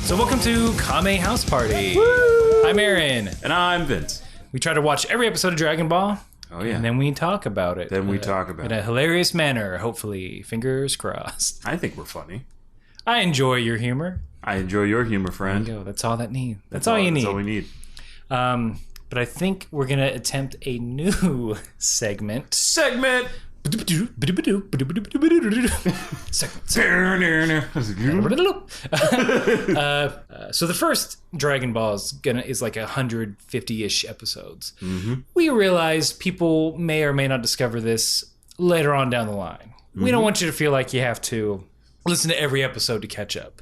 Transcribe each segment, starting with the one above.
So welcome to Kame House Party. Woo! I'm Aaron. And I'm Vince. We try to watch every episode of Dragon Ball. Oh, yeah. And then we talk about it. In a hilarious manner, hopefully. Fingers crossed. I think we're funny. I enjoy your humor. I enjoy your humor, friend. There you go. That's all that need. That's all you need. That's all we need. But I think we're going to attempt a new segment. So the first Dragon Ball is like 150-ish episodes. Mm-hmm. We realize people may or may not discover this later on down the line. Mm-hmm. We don't want you to feel like you have to listen to every episode to catch up.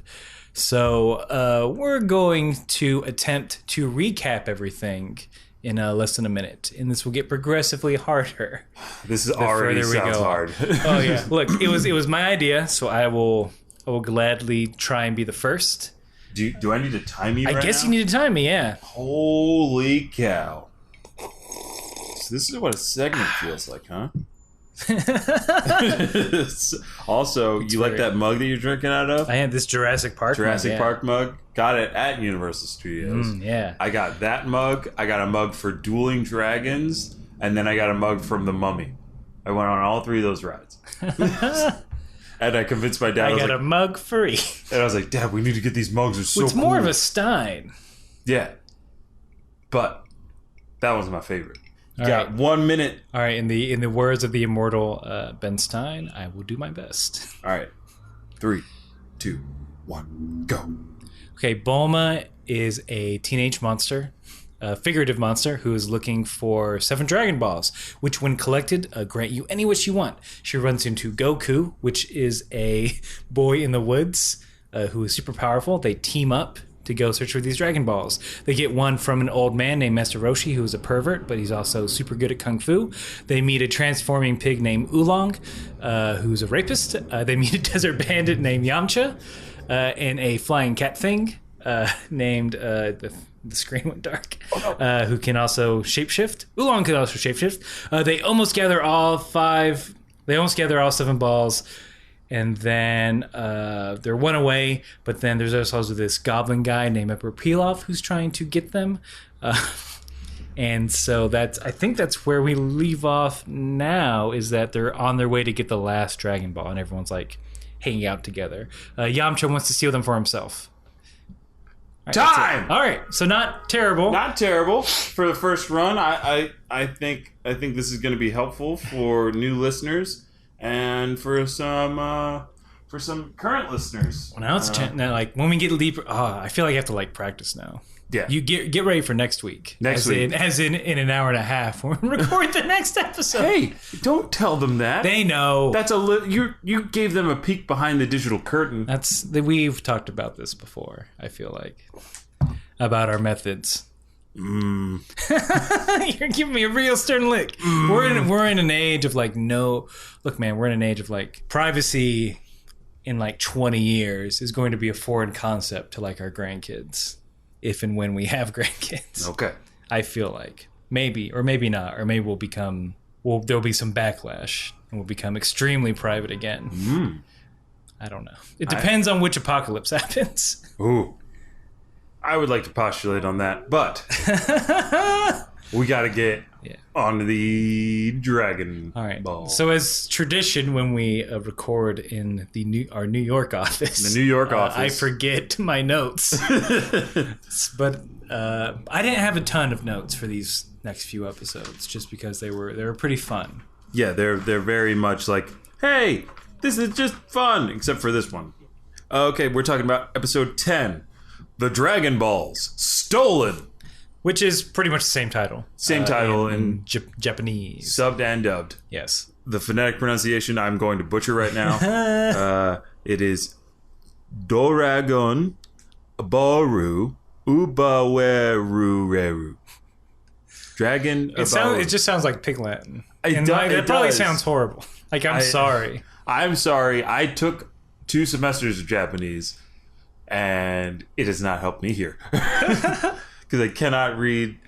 So we're going to attempt to recap everything in less than a minute, and this will get progressively harder. This is already sounds hard. Oh yeah, look, it was my idea, so I will gladly try and be the first. Do I need to time you? I guess you need to time me. Yeah. Holy cow! So this is what a segment feels like, huh? Also, you like that mug that you're drinking out of? I had this Jurassic Park mug. Got it at Universal Studios. Yeah. I got that mug. I got a mug for Dueling Dragons. And then I got a mug from The Mummy. I went on all three of those rides. And I convinced my dad. I got a mug free. And I was like, Dad, we need to get these mugs. They're so cool. It's more of a Stein. Yeah. But that was my favorite. All got right. 1 minute. All right, in the words of the immortal Ben Stein, I will do my best. All right. 3, 2, 1, go. Okay, Bulma is a teenage monster, a figurative monster who is looking for 7 Dragon Balls, which when collected, grant you any wish you want. She runs into Goku, which is a boy in the woods who is super powerful. They team up to go search for these Dragon Balls. They get one from an old man named Master Roshi, who is a pervert, but he's also super good at Kung Fu. They meet a transforming pig named Oolong, who's a rapist. They meet a desert bandit named Yamcha, and a flying cat thing named... the screen went dark. Who can also shapeshift. Oolong can also shapeshift. They almost gather all 7 balls. And then they're one away, but then there's also this goblin guy named Emperor Pilaf who's trying to get them. And so I think that's where we leave off now, is that they're on their way to get the last Dragon Ball, and everyone's like hanging out together. Yamcha wants to steal them for himself. All right, Time! All right, so not terrible. Not terrible for the first run. I think this is going to be helpful for new listeners. And for some current listeners. Well, now it's like when we get deeper. I feel like I have to practice now. Yeah, you get ready for next week. Next week, as in an hour and a half, when we record the next episode. Hey, don't tell them that. They know. That's you gave them a peek behind the digital curtain. We've talked about this before. I feel like about our methods. You're giving me a real stern look. We're in an age of look, man, we're in an age of privacy in 20 years is going to be a foreign concept to our grandkids, if and when we have grandkids. Okay. I feel like maybe or maybe not, or maybe there'll be some backlash and we'll become extremely private again. I don't know. It depends on which apocalypse happens. Ooh. I would like to postulate on that, but we got to get on the Dragon Ball. So as tradition, when we record in our New York office, I forget my notes. But I didn't have a ton of notes for these next few episodes, just because they were pretty fun. Yeah, they're very much hey, this is just fun, except for this one. Okay, we're talking about episode 10. The Dragon Balls Stolen, which is pretty much the same title. Same title in Japanese, subbed and dubbed. Yes. The phonetic pronunciation I'm going to butcher right now. It is Doragon Baru Ubawerureru. Dragon. It just sounds like Pig Latin. It probably sounds horrible. I'm sorry. I'm sorry. I took 2 semesters of Japanese. And it has not helped me here. Because I cannot read.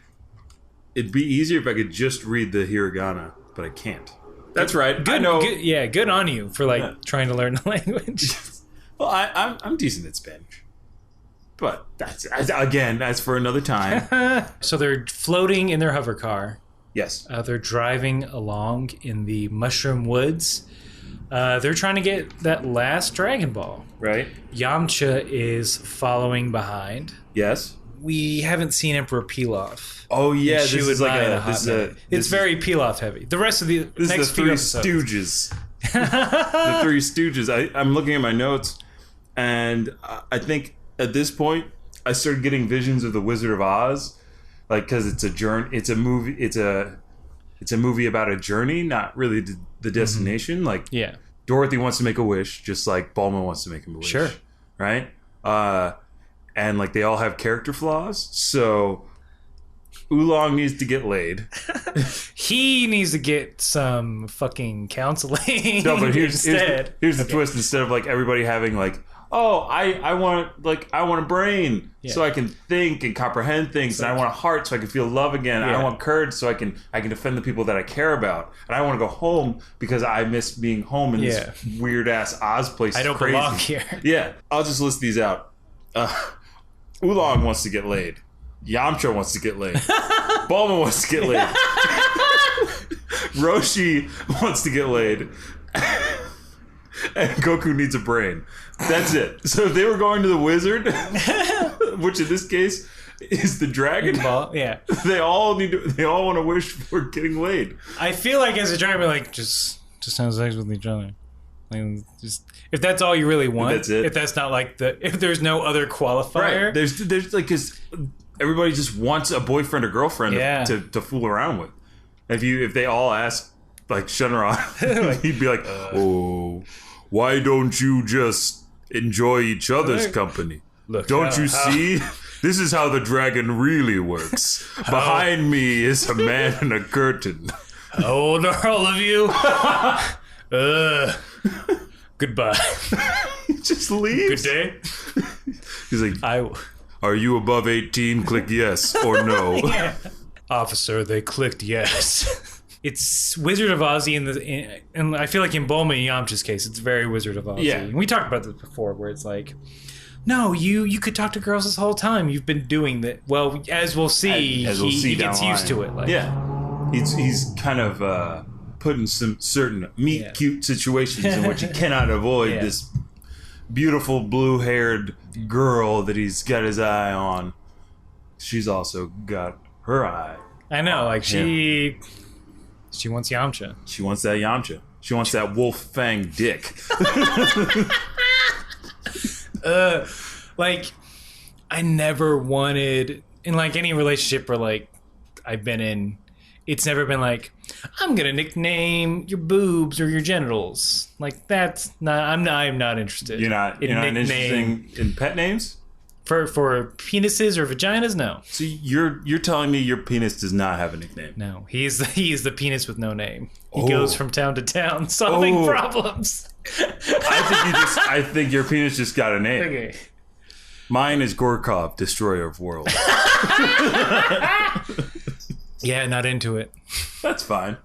It'd be easier if I could just read the hiragana, but I can't. That's right. Good, I know. Good on you for trying to learn the language. Well, I'm decent at Spanish. But that's for another time. So they're floating in their hover car. Yes. They're driving along in the mushroom woods. They're trying to get that last Dragon Ball. Right. Yamcha is following behind. Yes. We haven't seen Emperor Pilaf. Oh yeah, Shu and Mai it's very Pilaf heavy. The rest of the next few episodes. Stooges. The Three Stooges. I'm looking at my notes, and I think at this point I started getting visions of the Wizard of Oz, like because it's a journey. It's a movie. It's a movie about a journey, not really the destination. Like Dorothy wants to make a wish, just like Bulma wants to make a wish. Sure. Right. And like they all have character flaws, so Oolong needs to get laid. He needs to get some fucking counseling. No, but here's the twist. Instead of like everybody having like, oh, I want a brain so I can think and comprehend things, and I want a heart so I can feel love again. I want courage so I can defend the people that I care about, and I want to go home because I miss being home in this weird ass Oz place. I don't belong here. Yeah, I'll just list these out. Oolong wants to get laid. Yamcha wants to get laid. Bulma wants to get laid. Roshi wants to get laid. And Goku needs a brain. That's it. So if they were going to the wizard, which in this case is the dragon ball, they all want to wish for getting laid. I feel like as a dragon, like just have sex with each other. Like, just if that's all you really want, that's it. If that's not like if there's no other qualifier, right? There's like because everybody just wants a boyfriend or girlfriend to fool around with. If they all ask like Shenron, he'd be like, "Oh, why don't you just enjoy each other's company? Don't you see? This is how the dragon really works. Behind me is a man in a curtain. How old are all of you? Goodbye. Just leaves. Good day. He's like, are you above 18? Click yes or no. Officer, they clicked yes. It's Wizard of Oz and I feel like in Bulma and Yamcha's case, it's very Wizard of Oz. Yeah. We talked about this before, where it's like, no, you could talk to girls this whole time. You've been doing that. Well, as we'll see, he gets used to it. Like, he's kind of put in some certain cute situations in which he cannot avoid this beautiful blue-haired girl that he's got his eye on. She's also got her eye. I know, like she wants Yamcha. She wants that Yamcha. She wants that wolf fang dick. Like I never wanted in like any relationship where like I've been in. It's never been like, I'm gonna nickname your boobs or your genitals. Like that's not. I'm not interested. You're not interested in pet names for penises or vaginas. No. So you're telling me your penis does not have a nickname? No, he is the penis with no name. He goes from town to town solving problems. I think your penis just got a name. Okay. Mine is Gorkov, Destroyer of Worlds. Yeah, not into it. That's fine.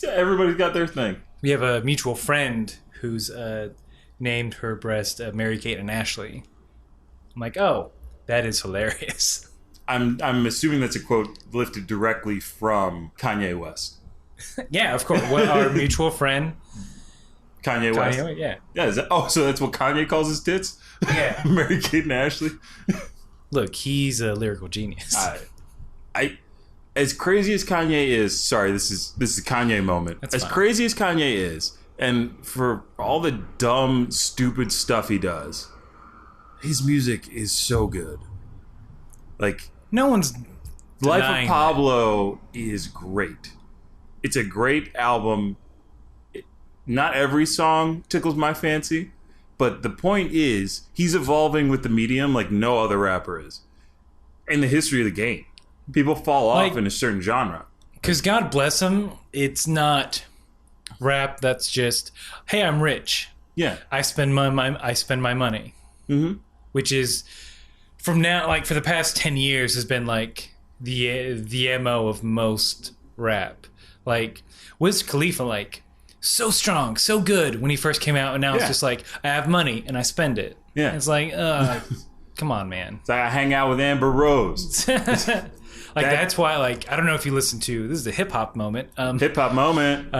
Everybody's got their thing. We have a mutual friend who's named her breast Mary Kate and Ashley. I'm like, oh, that is hilarious. I'm assuming that's a quote lifted directly from Kanye West. Yeah, of course. Our mutual friend. Kanye West. Yeah. So that's what Kanye calls his tits? Yeah. Mary Kate and Ashley. Look, he's a lyrical genius. As crazy as Kanye is, sorry, this is a Kanye moment. That's as fine. Crazy as Kanye is, and for all the dumb, stupid stuff he does, his music is so good. Like, no one's Life of Pablo is great. It's a great album. Not every song tickles my fancy, but the point is, he's evolving with the medium like no other rapper is in the history of the game. People fall off in a certain genre. Because God bless him, it's not rap that's just, hey, I'm rich. Yeah. I spend my money. Mm-hmm. Which is, from now, like for the past 10 years, has been like the MO of most rap. Like, Wiz Khalifa, like, so strong, so good when he first came out, and now it's just like, I have money and I spend it. Yeah. It's like, Come on, man. It's like I hang out with Amber Rose. That's why, like, I don't know if you listen to, this is the hip-hop moment. Hip-hop moment.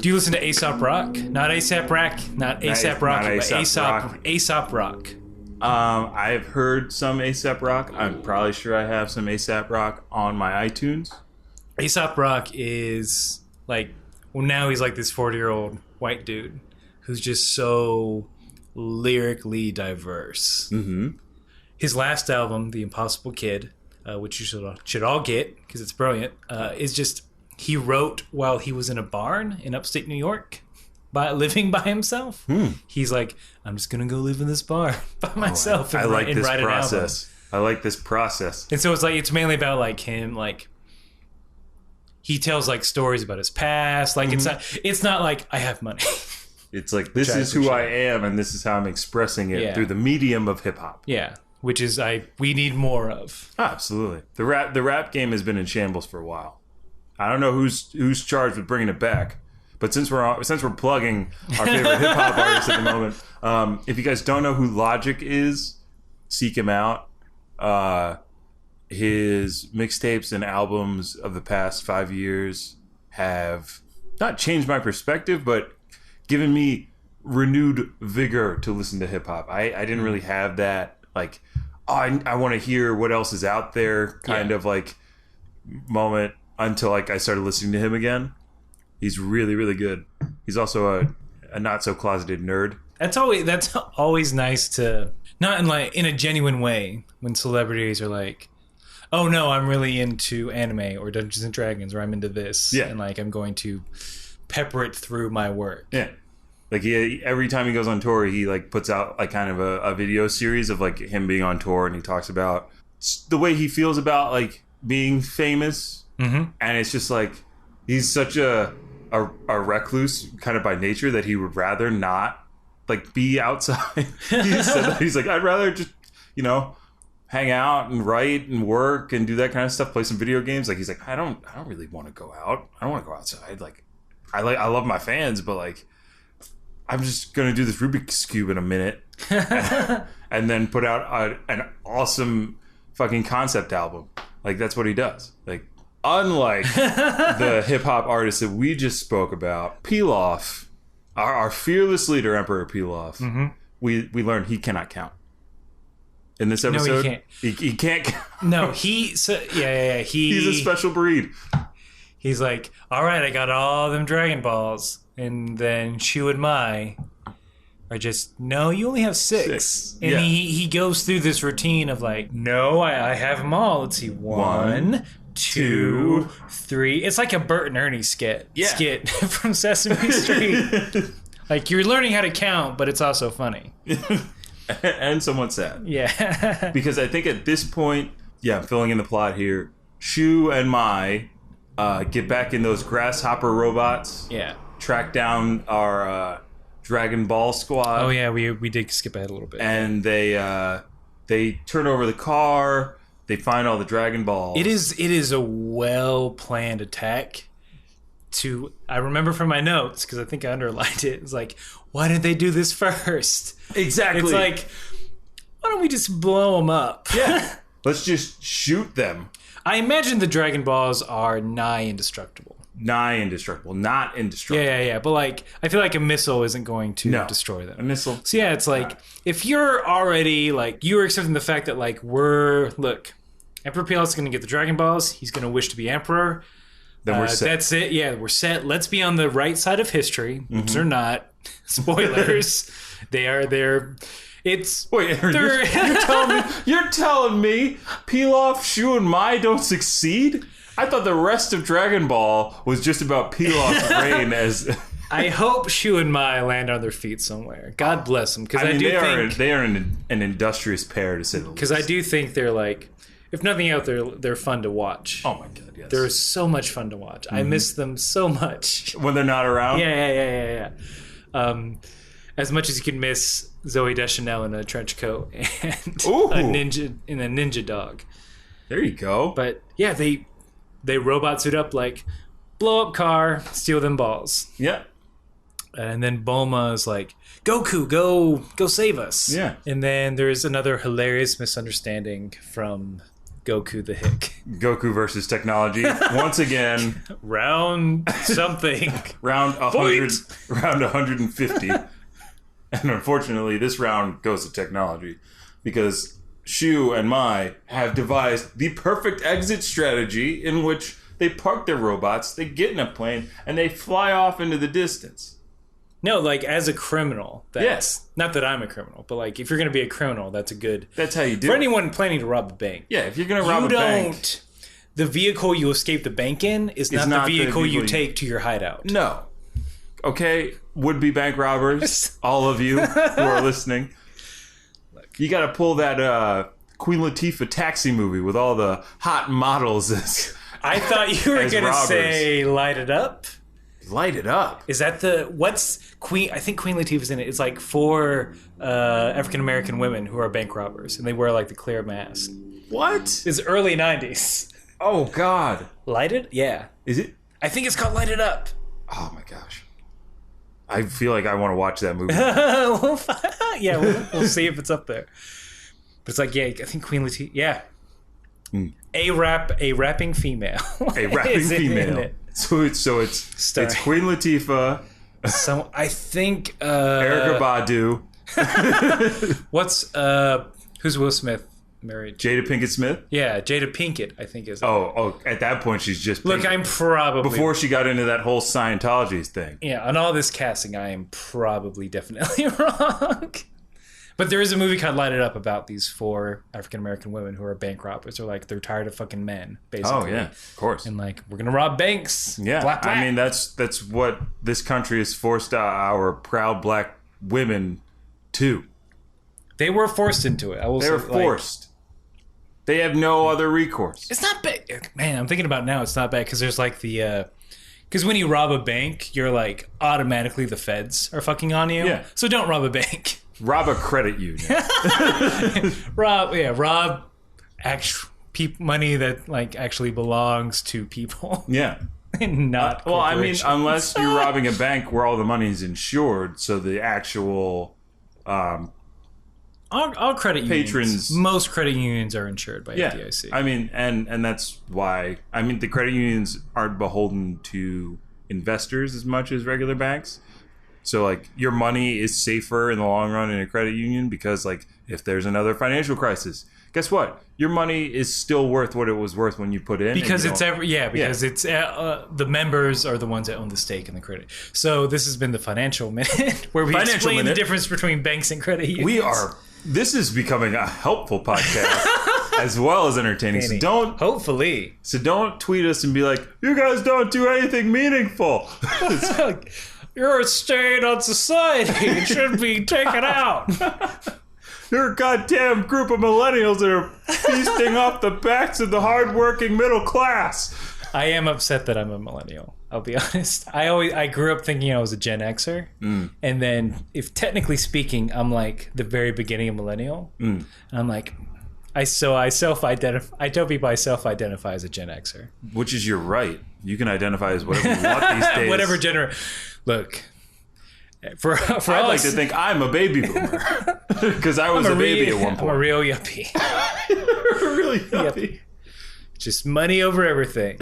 Do you listen to Aesop Rock? Not ASAP Rock, not ASAP Rock, but Aesop Rock. I've heard some ASAP Rock. I'm probably sure I have some ASAP Rock on my iTunes. Aesop Rock is like, well, now he's like this 40-year-old white dude who's just so lyrically diverse. Mm-hmm. His last album, The Impossible Kid, which you should all get because it's brilliant, is just, he wrote while he was in a barn in upstate New York, living by himself. He's like, I'm just gonna go live in this barn by myself and write an album. I like this process. And so it's like, it's mainly about like him, like he tells like stories about his past. Like it's not like I have money. It's like, this is who I am, and this is how I'm expressing it through the medium of hip hop. Yeah, which is we need more of. Absolutely. The rap game has been in shambles for a while. I don't know who's charged with bringing it back, but since we're plugging our favorite hip hop artists at the moment, if you guys don't know who Logic is, seek him out. His mixtapes and albums of the past 5 years have not changed my perspective, but given me renewed vigor to listen to hip hop. I didn't really have that, like, I want to hear what else is out there kind of like moment until like I started listening to him again. He's really, really good. He's also a not so closeted nerd. That's always nice to, not in a genuine way, when celebrities are like, oh no, I'm really into anime or Dungeons and Dragons, or I'm into this, and like I'm going to pepper it through my work. Yeah. Like every time he goes on tour, he like puts out like kind of a video series of like him being on tour, and he talks about the way he feels about like being famous. And it's just like, he's such a recluse kind of by nature that he would rather not like be outside. He said that. He's like, I'd rather just, hang out and write and work and do that kind of stuff, play some video games. Like, he's like, I don't really want to go out. I don't want to go outside. Like, I love my fans, but like, I'm just gonna do this Rubik's Cube in a minute, and then put out an awesome fucking concept album. Like, that's what he does. Like, unlike the hip hop artists that we just spoke about, Pilaf, our fearless leader, Emperor Pilaf, we learned he cannot count. In this episode, no, he can't. He can't count. No, he's a special breed. He's like, all right, I got all them Dragon Balls. And then Shu and Mai are just, no, you only have six. And he goes through this routine of like, no, I have them all. Let's see, one, two, three. It's like a Bert and Ernie skit from Sesame Street. Like, you're learning how to count, but it's also funny. And somewhat sad. Yeah. Because I think at this point, filling in the plot here, Shu and Mai get back in those grasshopper robots. Yeah. Track down our Dragon Ball squad. Oh yeah, we did skip ahead a little bit. And they turn over the car. They find all the Dragon Balls. It is a well planned attack. I remember from my notes, because I think I underlined it. It's like, why didn't they do this first? Exactly. It's like, why don't we just blow them up? Yeah. Let's just shoot them. I imagine the Dragon Balls are nigh indestructible. Not indestructible. Yeah. But like, I feel like a missile isn't going to destroy them. A missile. So yeah, it's like, if you're already like, you're accepting the fact that like, Emperor Pilaf is going to get the Dragon Balls. He's going to wish to be emperor. Then we're set. That's it. Yeah, we're set. Let's be on the right side of history, which they're not. Spoilers. They're. It's. Wait, you're telling me Pilaf, Shu, and Mai don't succeed? I thought the rest of Dragon Ball was just about Pilaf's reign as. I hope Shu and Mai land on their feet somewhere. God bless them, because they are an industrious pair, to say the least. Because I do think they're like, if nothing else, they're fun to watch. Oh my god, yes. They're so much fun to watch. I miss them so much when they're not around. Yeah. As much as you can miss Zoe Deschanel in a trench coat and a ninja dog. There you go. But yeah, they robot suit up, like blow up car, steal them balls. Yeah. And then Bulma is like, Goku, go save us. Yeah. And then there's another hilarious misunderstanding from Goku the Hick. Goku versus technology. Once again. Round something. round 150. And unfortunately, this round goes to technology. Because Shu and Mai have devised the perfect exit strategy in which they park their robots, they get in a plane, and they fly off into the distance. No, like as a criminal. Yes. Not that I'm a criminal, but like if you're going to be a criminal, that's a good... That's how you do For it. anyone planning to rob a bank. Yeah, if you're going to rob a bank... The vehicle you escape the bank in is not the vehicle you take to your hideout. No. Okay, would-be bank robbers, all of you who are listening, you got to pull that Queen Latifah taxi movie with all the hot models as I thought you were going to say Light It Up. Light It Up. Is that what's Queen? I think Queen Latifah's in it. It's like 4 African American women who are bank robbers, and they wear like the clear mask. What? It's early 90s. Oh, God. Light It? Yeah. Is it? I think it's called Light It Up. Oh, my gosh. I feel like I want to watch that movie. Yeah, we'll see if it's up there. But it's like, yeah, I think Queen Latifah. Yeah. A rapping female. A rapping female. So it's Queen Latifah. So I think Erykah Badu. Who's Will Smith married? Jada Pinkett Smith? Yeah, Jada Pinkett, I think is. Oh, at that point she's just Look, Pinkett. I'm probably before she got into that whole Scientology thing. Yeah, on all this casting, I am probably definitely wrong. But there is a movie called Light It Up about these 4 African American women who are bank robbers. They're like, they're tired of fucking men, basically. Oh, yeah, of course. And like, we're going to rob banks. Yeah, Black. I mean, that's what this country has forced our proud black women to. They were forced into it. They were forced. They have no other recourse. It's not bad. Man, I'm thinking about it now. It's not bad because there's like the... Because when you rob a bank, you're like, automatically the feds are fucking on you. Yeah. So don't rob a bank. Rob a credit union. rob actual money that like actually belongs to people. Yeah. Not well, I mean, unless you're robbing a bank where all the money is insured, so the actual all credit patrons, unions, most credit unions are insured by FDIC. I mean, and that's why the credit unions aren't beholden to investors as much as regular banks. So, like, your money is safer in the long run in a credit union because, like, if there's another financial crisis, guess what? Your money is still worth what it was worth when you put in. Because it's the members are the ones that own the stake in the credit. So this has been the Financial Minute, where we explain the difference between banks and credit unions. This is becoming a helpful podcast as well as entertaining. So don't tweet us and be like, you guys don't do anything meaningful. You're a stain on society. It should be taken out. You're a goddamn group of millennials that are feasting off the backs of the hardworking middle class. I am upset that I'm a millennial. I'll be honest. I grew up thinking I was a Gen Xer, and then, if technically speaking, I'm like the very beginning of millennial. And I'm like, I self-identify. I tell people I self-identify as a Gen Xer, which is your right. You can identify as whatever you want these days. Whatever generation. Look, for I like to think I'm a baby boomer because I was a baby at one point. I'm a real yuppie. A real yuppie. Just money over everything.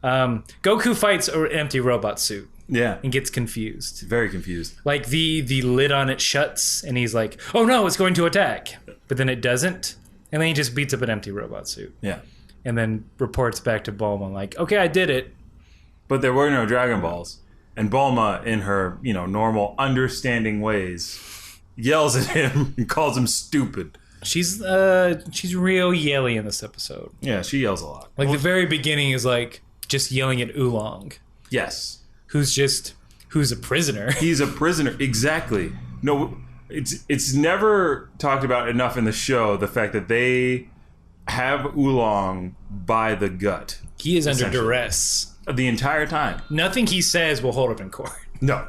Goku fights an empty robot suit. Yeah. And gets confused. Very confused. Like the lid on it shuts and he's like, oh no, it's going to attack. But then it doesn't. And then he just beats up an empty robot suit. Yeah. And then reports back to Bulma like, okay, I did it. But there were no Dragon Balls. And Bulma, in her, normal understanding ways, yells at him and calls him stupid. She's real yelly in this episode. Yeah, she yells a lot. Like the very beginning is like just yelling at Oolong. Yes. Who's a prisoner. He's a prisoner. Exactly. No, it's never talked about enough in the show, the fact that they have Oolong by the gut. He is under duress. The entire time. Nothing he says will hold up in court. No.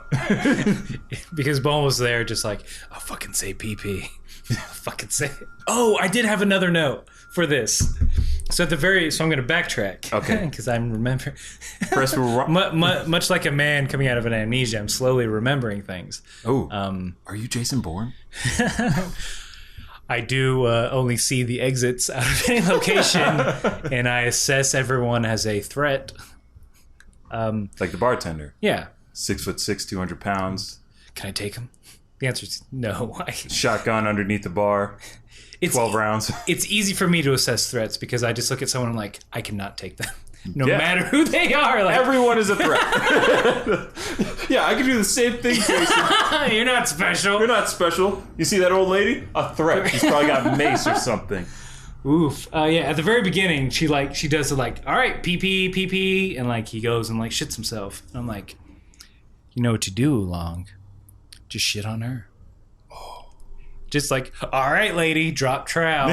Because Bone was there just like, I'll fucking say PP. I'll fucking say it. Oh, I did have another note for this. So I'm going to backtrack. Okay. Because I'm remembering. Press much like a man coming out of an amnesia, I'm slowly remembering things. Oh. Are you Jason Bourne? I do only see the exits out of any location, and I assess everyone as a threat. Like the bartender. Yeah. 6'6", 200 pounds. Can I take him? The answer is no. Shotgun underneath the bar. 12 rounds. It's easy for me to assess threats because I just look at someone and I'm like, I cannot take them. No matter who they are. Like, everyone is a threat. Yeah, I can do the same thing, Jason. You're not special. You're not special. You see that old lady? A threat. She's probably got mace or something. Oof. Yeah, at the very beginning, she does it all right, pee, and like he goes and like shits himself. And I'm like, you know what to do, Oolong. Just shit on her. Just like, all right, lady, drop trowel.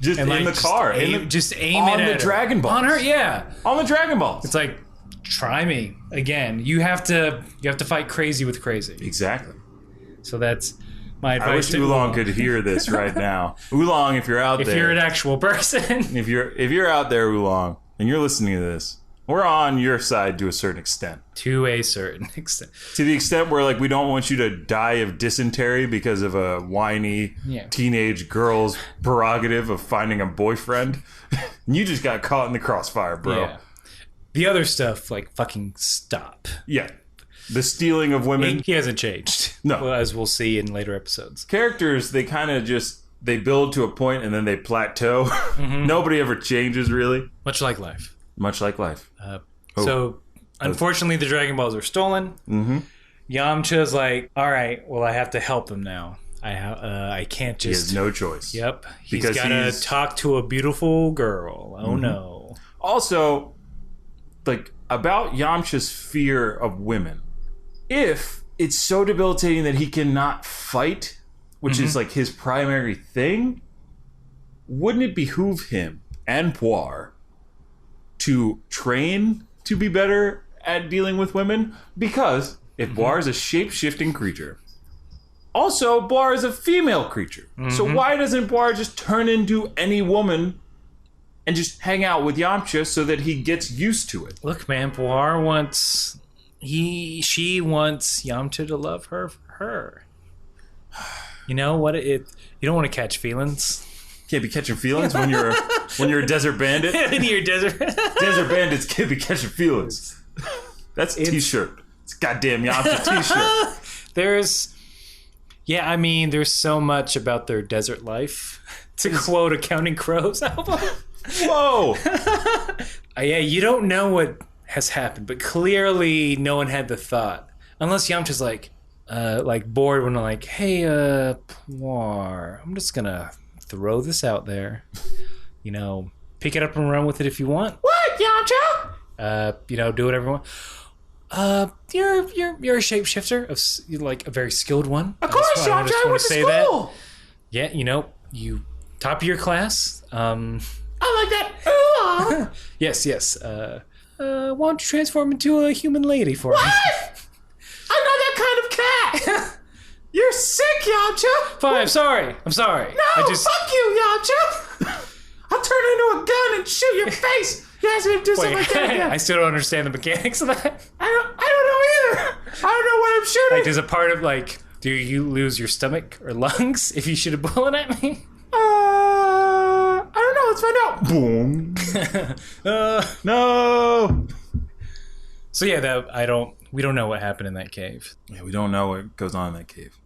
Just and in the car. Just aim it at the Dragon Balls. On her, yeah. On the Dragon Balls. It's like, try me. Again, you have to fight crazy with crazy. Exactly. So that's my advice. I wish to Oolong could hear this right now. Oolong, if you're out there. If you're an actual person. If you're out there, Oolong, and you're listening to this, we're on your side to a certain extent. To a certain extent. To the extent where, like, we don't want you to die of dysentery because of a whiny teenage girl's prerogative of finding a boyfriend. You just got caught in the crossfire, bro. Yeah. The other stuff, like, fucking stop. Yeah. The stealing of women. He hasn't changed. No. Well, as we'll see in later episodes. Characters, they kind of just, they build to a point and then they plateau. Mm-hmm. Nobody ever changes, really. Much like life. Much like life. So, unfortunately, the Dragon Balls are stolen. Mm-hmm. Yamcha's like, all right, well, I have to help him now. I can't just... He has no choice. Yep. He's got to talk to a beautiful girl. Oh, no. Also, like, about Yamcha's fear of women. If it's so debilitating that he cannot fight, which is, like, his primary thing, wouldn't it behoove him and Puar to train to be better at dealing with women? Because if Puar is a shape-shifting creature, also Puar is a female creature. So why doesn't Puar just turn into any woman and just hang out with Yamcha so that he gets used to it? Look, man, Puar wants... She wants Yamcha to love her for her. You know what? You don't want to catch feelings. Can't be catching feelings when you're a desert bandit. When you're desert bandits can't be catching feelings. That's a t-shirt. It's a goddamn Yamcha t-shirt. There's so much about their desert life. To quote a Counting Crows album. Whoa. You don't know what has happened, but clearly no one had the thought. Unless Yamcha's like bored when I'm like, hey, Puar, I'm just gonna throw this out there. You know, pick it up and run with it if you want. What, Yamcha? Do whatever you want. You're a shapeshifter of like a very skilled one. Of course, Yamcha. I went to school. Yeah, you top of your class. I like that. Oolong. Yes. Why don't you transform into a human lady for me? What? I'm not that kind of cat. You're sick, Yamcha. Fine, I'm sorry. No, fuck you, Yamcha. I'll turn into a gun and shoot your face. You asked me to do something like that again. I still don't understand the mechanics of that. I don't know either. I don't know what I'm shooting. Like, there's a part of, like, do you lose your stomach or lungs if you shoot a bullet at me? I don't know. Let's find out. Boom. No. So yeah, we don't know what happened in that cave. Yeah, we don't know what goes on in that cave.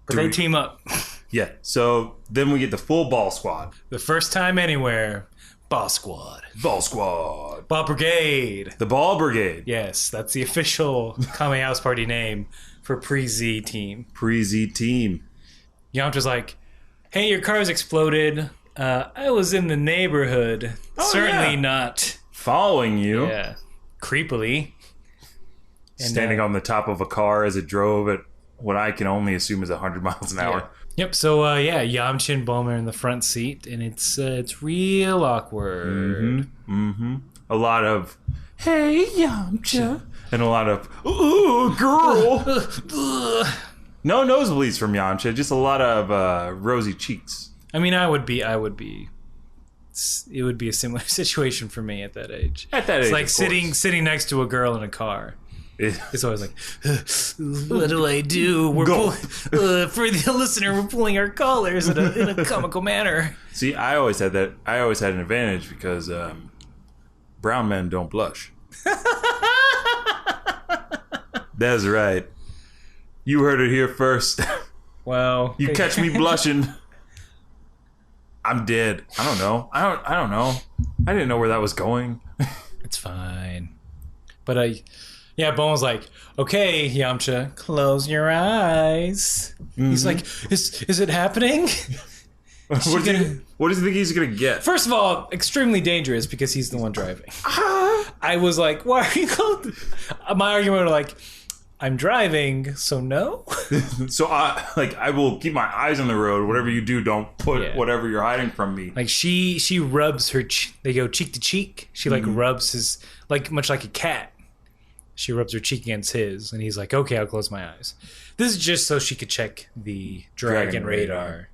But they team up. Yeah. So then we get the full Ball Squad. The first time anywhere, Ball Squad. Ball Squad. Ball Brigade. The Ball Brigade. Yes, that's the official Kame House Party name for Pre-Z team. Pre-Z team. Yamcha's like, hey, your car's exploded. I was in the neighborhood. Certainly not following you. Yeah. Creepily. And, standing on the top of a car as it drove at what I can only assume is 100 miles an hour. Yeah. Yep. So Yamcha and Bulma are in the front seat, and it's real awkward. A lot of hey Yamcha, and a lot of ooh girl. No nosebleeds from Yamcha, just a lot of rosy cheeks. I mean, I would be it would be a similar situation for me at that age. At that it's age, like of sitting next to a girl in a car. It's always like, what do I do? For the listener, we're pulling our collars in a comical manner. See, I always had that. I always had an advantage because brown men don't blush. That's right. You heard it here first. Well, you catch me blushing, I'm dead. I don't know. I don't know. I didn't know where that was going. It's fine. But Bowen was like, okay, Yamcha, close your eyes. Mm-hmm. He's like, is it happening? What does he think he's going to get? First of all, extremely dangerous because he's the one driving. I was like, why are you called? My argument was like, I'm driving, so no. So I will keep my eyes on the road. Whatever you do, don't put whatever you're hiding from me. Like she rubs her. They go cheek to cheek. She like rubs his, like much like a cat. She rubs her cheek against his, and he's like, "Okay, I'll close my eyes." This is just so she could check the dragon radar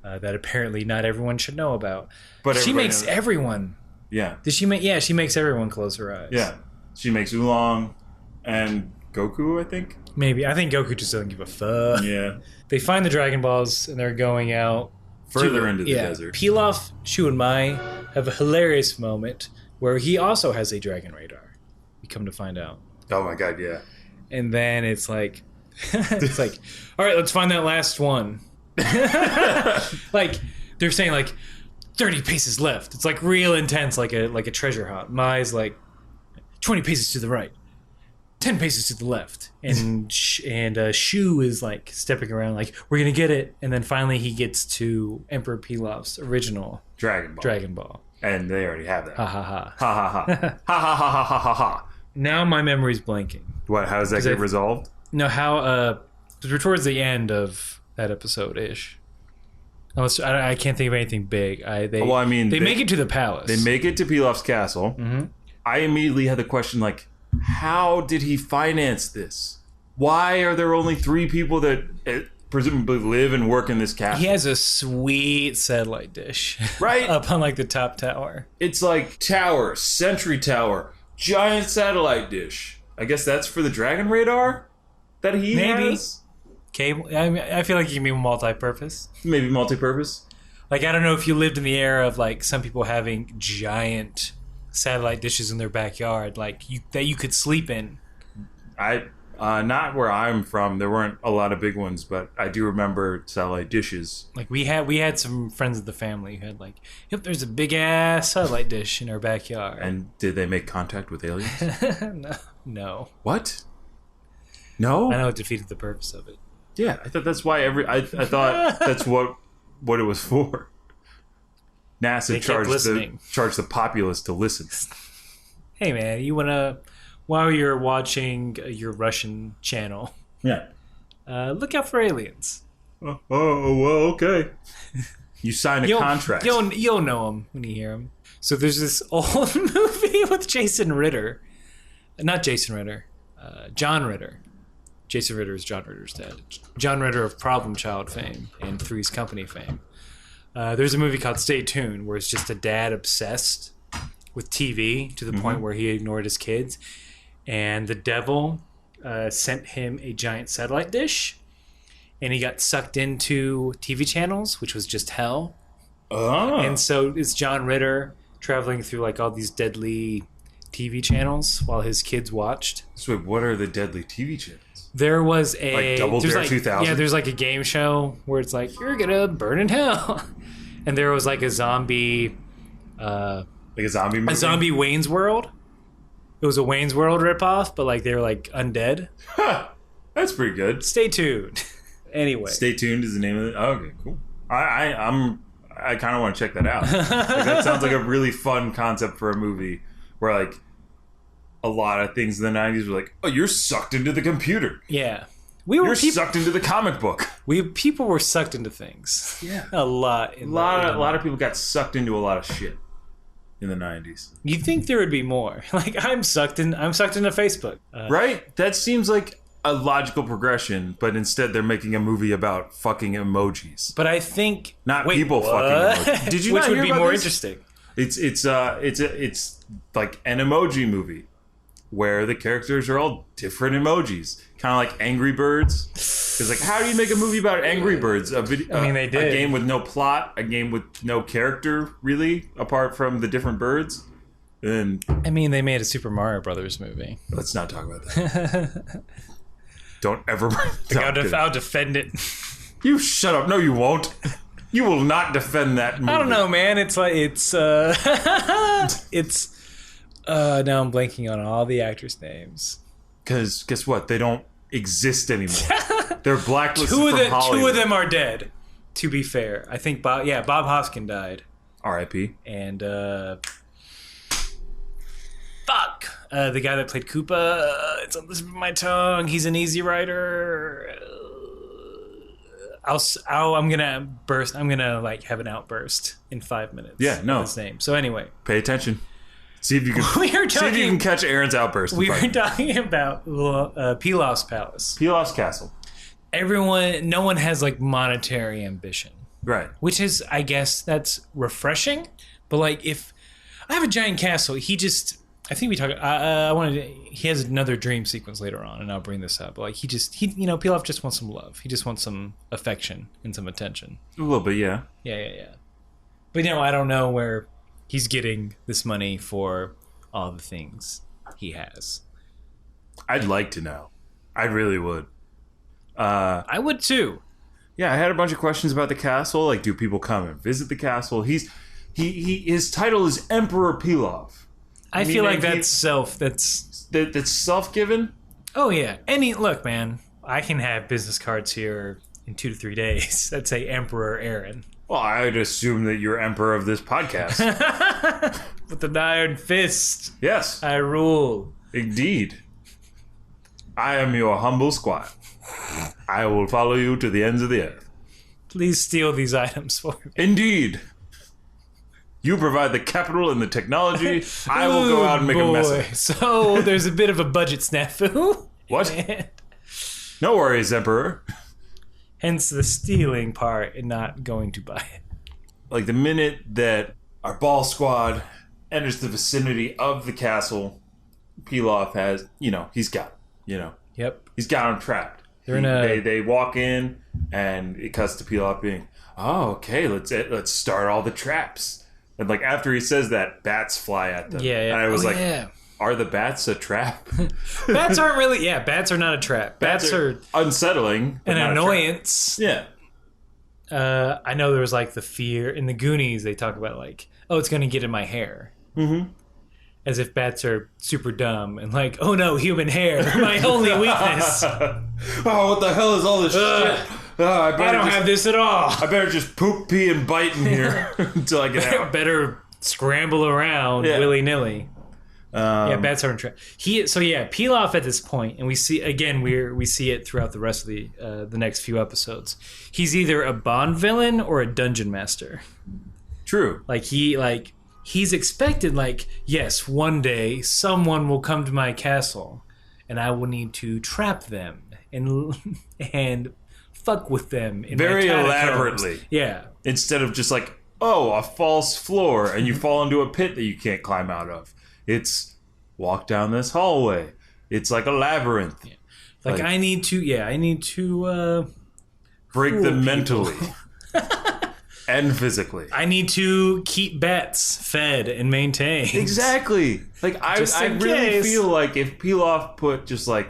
that apparently not everyone should know about. But she makes everyone. Yeah. Did she make? Yeah, she makes everyone close her eyes. Yeah, she makes Oolong and Goku, I think. Maybe. I think Goku just doesn't give a fuck. Yeah. They find the Dragon Balls, and they're going out further into the desert. Pilaf, Shu and Mai have a hilarious moment where he also has a dragon radar. We come to find out. Oh my god, yeah. And then it's like, all right, let's find that last one. Like, they're saying like 30 paces left. It's like real intense, like a treasure hunt. Mai's like 20 paces to the right. 10 paces to the left, and Shu is like stepping around like, we're gonna get it, and then finally he gets to Emperor Pilaf's original Dragon Ball, and they already have that. Ha ha ha ha ha ha ha ha ha ha ha ha. Now my memory's blanking. What? How does that get resolved? No, how? We're towards the end of that episode ish. I can't think of anything big. They make it to the palace. They make it to Pilaf's castle. Mm-hmm. I immediately had the question like, how did he finance this? Why are there only 3 people that presumably live and work in this castle? He has a sweet satellite dish. Right? Up on like the top tower. It's like tower, sentry tower, giant satellite dish. I guess that's for the dragon radar that he has? Cable. I feel like it can be multi-purpose. Maybe multi-purpose. Like, I don't know if you lived in the era of like some people having giant satellite dishes in their backyard, like that you could sleep in. Not where I'm from. There weren't a lot of big ones, but I do remember satellite dishes. Like we had some friends of the family who had like, yep, there's a big ass satellite dish in our backyard. And did they make contact with aliens? No. What? No? I know it defeated the purpose of it. Yeah, I thought that's why I thought that's what it was for. NASA charged the populace to listen. Hey man, you wanna, while you're watching your Russian channel, look out for aliens. Oh, well, okay. You sign a contract. You'll know them when you hear them. So there's this old movie with Jason Ritter, not Jason Ritter, John Ritter. Jason Ritter is John Ritter's dad. John Ritter of Problem Child fame and Three's Company fame. There's a movie called Stay Tuned where it's just a dad obsessed with TV to the point where he ignored his kids. And the devil sent him a giant satellite dish. And he got sucked into TV channels, which was just hell. Oh. And so it's John Ritter traveling through like all these deadly TV channels while his kids watched. So wait, what are the deadly TV channels? There was a... Like Double Dare 2000? Yeah, there's like a game show where it's like, you're gonna burn in hell. And there was like a zombie... like a zombie movie? A zombie Wayne's World. It was a Wayne's World ripoff, but like they were like undead. Huh. That's pretty good. Stay tuned. Anyway. Stay Tuned is the name of it? Oh, okay, cool. I kind of want to check that out. Like, that sounds like a really fun concept for a movie where like a lot of things in the 90s were like, oh, you're sucked into the computer. Yeah. You're sucked into the comic book. People were sucked into things. Yeah. A lot. A lot of people got sucked into a lot of shit in the 90s. You'd think there would be more. Like, I'm sucked into Facebook. Right? That seems like a logical progression, but instead they're making a movie about fucking emojis. But I think... Not people fucking emojis. Did you Which not would hear be about more this? interesting. It's like an emoji movie where the characters are all different emojis, kind of like Angry Birds. Because like, how do you make a movie about Angry Birds? They did a game with no plot, a game with no character really, apart from the different birds. And I mean, they made a Super Mario Brothers movie. Let's not talk about that. Don't ever. I'll defend it. You shut up. No, you won't. You will not defend that movie. I don't know, man. It's like now I'm blanking on all the actors' names. Because guess what? They don't exist anymore. They're blacklisted from Hollywood. Two of them are dead. To be fair, I think Bob Hoskin died. R.I.P. And the guy that played Koopa. It's on the tip of my tongue. He's an Easy Rider. I'm gonna burst. I'm gonna like have an outburst in 5 minutes. Yeah, no. His name. So anyway, pay attention. See if you can. See if you can catch Aaron's outburst. We were talking about Pilaf's palace, Pilaf's castle. No one has like monetary ambition, right? Which is, I guess, that's refreshing. But like, if I have a giant castle, I think we talked. He has another dream sequence later on, and I'll bring this up. But like, Pilaf just wants some love. He just wants some affection and some attention. A little bit, yeah. Yeah. But I don't know where he's getting this money for all the things he has. I'd like to know. I really would. I would too. Yeah, I had a bunch of questions about the castle. Like, do people come and visit the castle? His title is Emperor Pilaf. I feel like that's self-given. Oh yeah. Look, man, I can have business cards here in 2 to 3 days that say Emperor Aaron. Well, I'd assume that you're emperor of this podcast. With an iron fist. Yes. I rule. Indeed. I am your humble squire. I will follow you to the ends of the earth. Please steal these items for me. Indeed. You provide the capital and the technology. I will go out and make a mess of it. So there's a bit of a budget snafu. What? No worries, Emperor. Hence the stealing part and not going to buy it. Like the minute that our ball squad enters the vicinity of the castle, Pilaf has, he's got him, Yep. He's got him trapped. They walk in and it cuts to Pilaf being, oh, okay, let's start all the traps. And like after he says that, bats fly at them. Yeah. And I was are the bats a trap? Bats aren't really. Yeah, bats are not a trap. Bats are unsettling. An annoyance. Yeah. I know there was like the fear in the Goonies. They talk about like, oh, it's going to get in my hair. Mm-hmm. As if bats are super dumb and like, oh no, human hair, my only weakness. Oh, what the hell is all this shit? I don't have this at all. I better just poop, pee, and bite in here until I get out. Better scramble around willy-nilly. Bats aren't trapped. Pilaf at this point, and we see again we see it throughout the rest of the next few episodes. He's either a Bond villain or a dungeon master. True. He's expected, yes, one day someone will come to my castle, and I will need to trap them and fuck with them in very my elaborately. Yeah. Instead of just a false floor and you fall into a pit that you can't climb out of. It's walk down this hallway. It's like a labyrinth. Yeah. I need to break them mentally and physically. I need to keep bats fed and maintained. Exactly. I really feel like if Pilaf put just I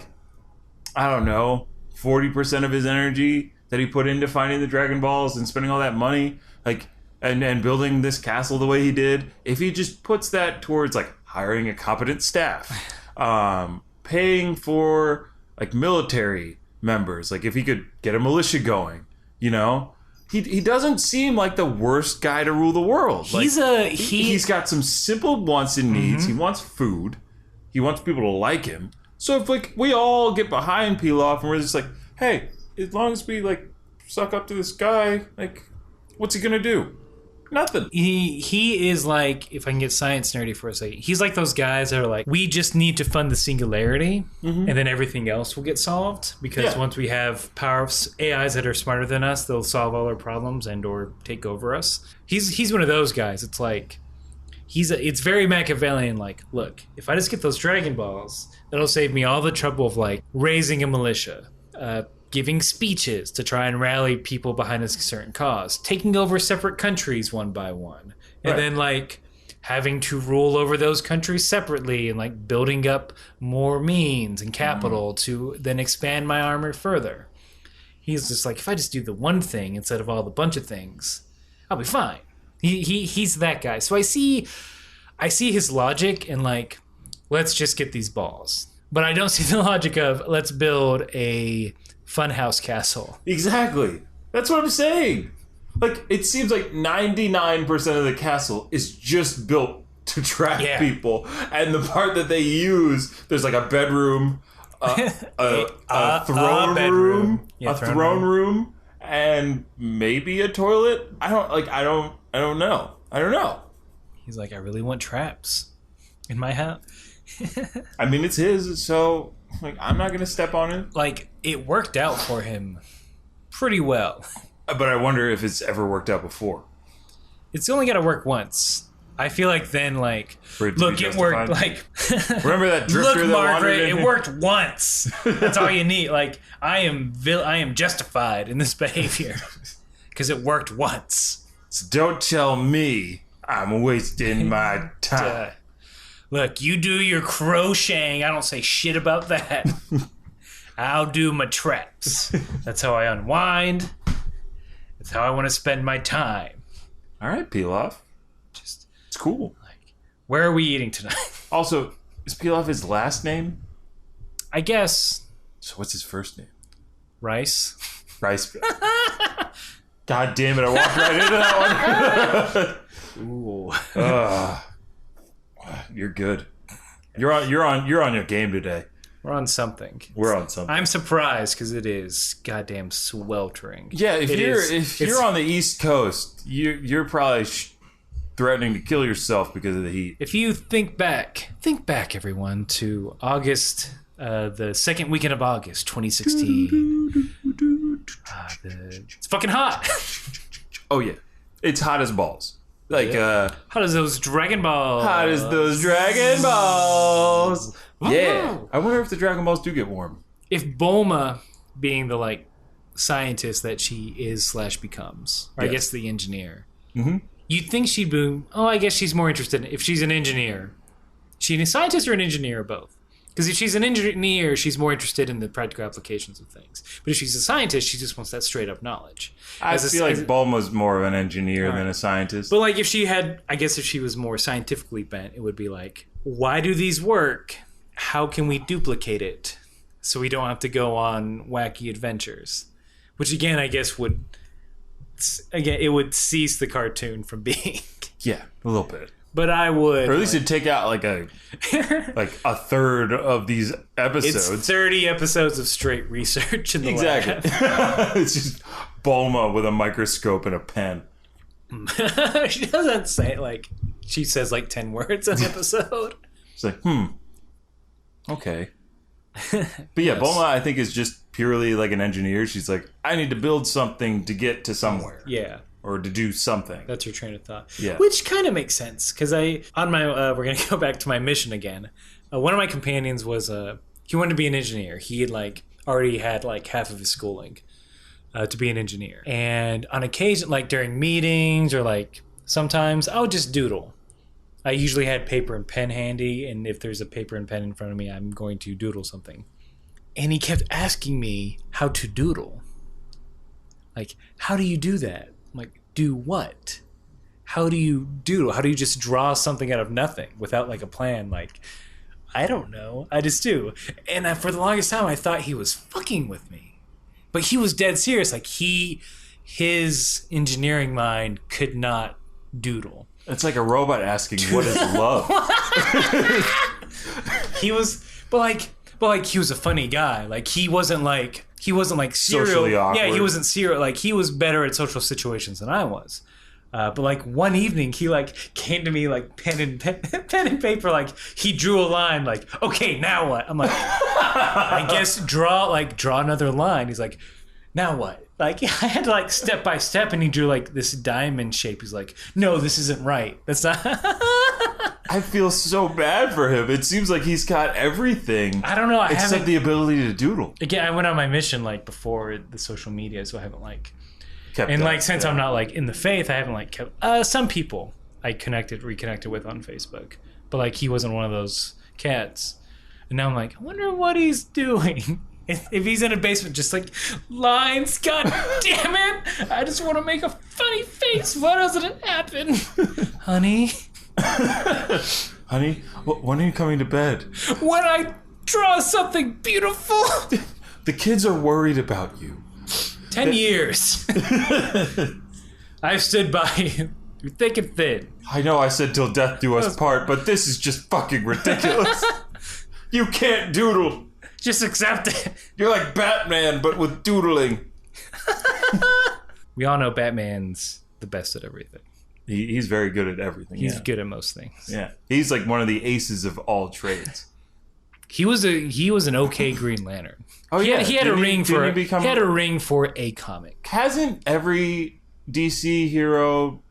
don't know, 40% of his energy that he put into finding the Dragon Balls and spending all that money, and building this castle the way he did, if he just puts that towards hiring a competent staff, paying for military members, if he could get a militia going, he doesn't seem like the worst guy to rule the world. He's got some simple wants and needs. Mm-hmm. He wants food. He wants people to like him. So if we all get behind Pilaf and we're just hey, as long as we suck up to this guy, what's he gonna do? Nothing. He is if I can get science nerdy for a second, he's like those guys that are we just need to fund the singularity, and then everything else will get solved, because once we have AIs that are smarter than us, they'll solve all our problems and or take over us. He's one of those guys. It's it's very Machiavellian. Like, look, if I just get those Dragon Balls, that'll save me all the trouble of like raising a militia, giving speeches to try and rally people behind a certain cause, taking over separate countries one by one, and then like having to rule over those countries separately and like building up more means and capital to then expand my armor further. He's just like, if I just do the one thing instead of all the bunch of things, I'll be fine. He's that guy. So I see his logic and like, let's just get these balls. But I don't see the logic of let's build a funhouse castle. Exactly. That's what I'm saying. Like, it seems like 99% of the castle is just built to trap people. And the part that they use, there's like a bedroom, a throne room, a throne room, and maybe a toilet. I don't know. He's like, I really want traps in my house. I mean, it's his, so like I'm not gonna step on it. Like, it worked out for him pretty well. But I wonder if it's ever worked out before. It's only got to work once. I feel like then, like, look, it worked. Like, remember that drifter look, that Margaret, wandered in? it worked once. That's all you need. Like, I am justified in this behavior because it worked once. So don't tell me I'm wasting my time. Look, you do your crocheting. I don't say shit about that. I'll do my traps. That's how I unwind. That's how I want to spend my time. All right, Pilaf. It's cool. Like, where are we eating tonight? Also, is Pilaf his last name? I guess. So what's his first name? Rice. Rice. God damn it! I walked right into that one. Ooh. You're good. You're on your game today. We're on something. We're on something. I'm surprised because it is goddamn sweltering. Yeah, if you're on the East Coast, you're probably threatening to kill yourself because of the heat. If you think back, everyone, to August, the second weekend of August, 2016. It's fucking hot. Oh yeah, it's hot as balls. Like hot as those Dragon Balls. Hot as those Dragon Balls. Yeah. I wonder if the Dragon Balls do get warm. If Bulma, being the like scientist that she is / becomes, or I guess the engineer, you'd think she'd be. Oh, I guess she's more interested if she's an engineer. She a scientist or an engineer or both? Because if she's an engineer, she's more interested in the practical applications of things. But if she's a scientist, she just wants that straight up knowledge. I feel like Bulma's more of an engineer than a scientist. But like if she had, I guess if she was more scientifically bent, it would be like, why do these work? How can we duplicate it so we don't have to go on wacky adventures? Which again, I guess it would cease the cartoon from being. Yeah, a little bit. But I would, or at least it'd take out like a third of these episodes. It's 30 episodes of straight research in the lab. It's just Bulma with a microscope and a pen. She doesn't say like she says like 10 words an episode. It's like okay. But yeah, Bulma I think is just purely like an engineer. She's like, I need to build something to get to somewhere. Yeah. Or to do something. That's your train of thought. Yeah. Which kind of makes sense. Because we're going to go back to my mission again. One of my companions was, he wanted to be an engineer. He had already had half of his schooling to be an engineer. And on occasion, during meetings or sometimes I would just doodle. I usually had paper and pen handy. And if there's a paper and pen in front of me, I'm going to doodle something. And he kept asking me how to doodle. How do you do that? I'm like, do what? How do you doodle? How do you just draw something out of nothing without a plan? I don't know. I just do. And for the longest time, I thought he was fucking with me. But he was dead serious. His engineering mind could not doodle. It's like a robot asking, what is love? He was, but he was a funny guy. He wasn't serial. Socially awkward. Yeah, he wasn't serial. He was better at social situations than I was. But one evening he came to me pen and paper. He drew a line. Okay, now what? I'm I guess draw another line. He's like, now what? I had to step by step, and he drew this diamond shape. He's like, no, this isn't right. That's not. I feel so bad for him. It seems like he's got everything. I don't know. Except the ability to doodle. Again, I went on my mission like before the social media, so I haven't like Kept and that, like since I'm not like in the faith, I haven't like kept some people I reconnected with on Facebook, but like he wasn't one of those cats. And now I'm like, I wonder what he's doing. If he's in a basement, just like lines, god damn it! I just want to make a funny face. What doesn't happen, honey? Honey, when are you coming to bed? When I draw something beautiful. The kids are worried about you. 10 years. I've stood by you through thick and thin. I know I said till death do us part, but this is just fucking ridiculous. You can't doodle. Just accept it. You're like Batman, but with doodling. We all know Batman's the best at everything. He's very good at everything. He's good at most things. Yeah, he's like one of the aces of all trades. He was an okay Green Lantern. Oh he yeah, had a ring for he had a ring for a comic. Hasn't every DC hero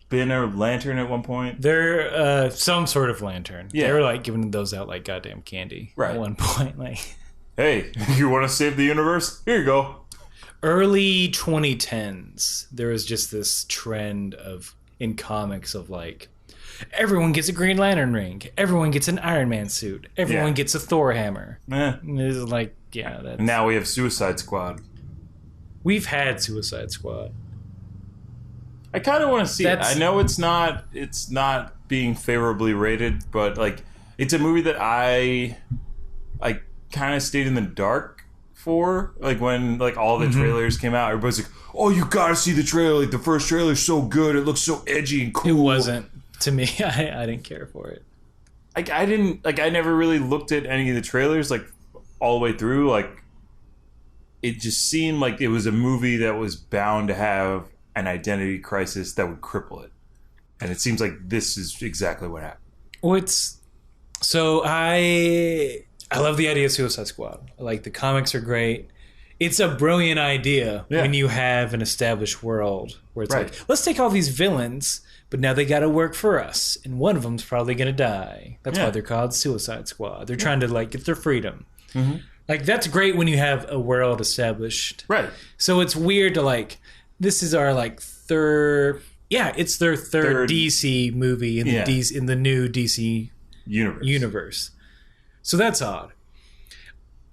been a lantern at one point? They're some sort of lantern. Yeah. They were like giving those out like goddamn candy right. at one point. Like, hey, you want to save the universe? Here you go. Early 2010s, there was just this trend in comics of like everyone gets a Green Lantern ring, everyone gets an Iron Man suit, everyone gets a Thor hammer. It's like that's... Now we have Suicide Squad. We've had Suicide Squad. I kind of want to see it. I know it's not being favorably rated, but like it's a movie that I kind of stayed in the dark for. Like when like all the trailers came out, everybody's like, "Oh, you gotta see the trailer! Like the first trailer's so good. It looks so edgy and cool." It wasn't to me. I didn't care for it. I never really looked at any of the trailers like all the way through. Like it just seemed like it was a movie that was bound to have an identity crisis that would cripple it, and it seems like this is exactly what happened. I love the idea of Suicide Squad. Like the comics are great. It's a brilliant idea when you have an established world where it's like, let's take all these villains, but now they got to work for us, and one of them's probably gonna die. That's why they're called Suicide Squad. They're trying to like get their freedom. Like that's great when you have a world established, right? So it's weird to like. This is our like third. Yeah, it's their third DC movie in the new DC universe. So that's odd.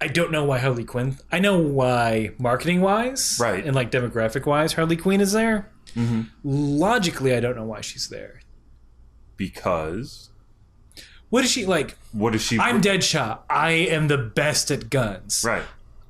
I don't know why Harley Quinn. I know why marketing wise, right, and like demographic wise, Harley Quinn is there. Logically, I don't know why she's there. Because what is she like? What is she? I'm Deadshot. I am the best at guns. Right.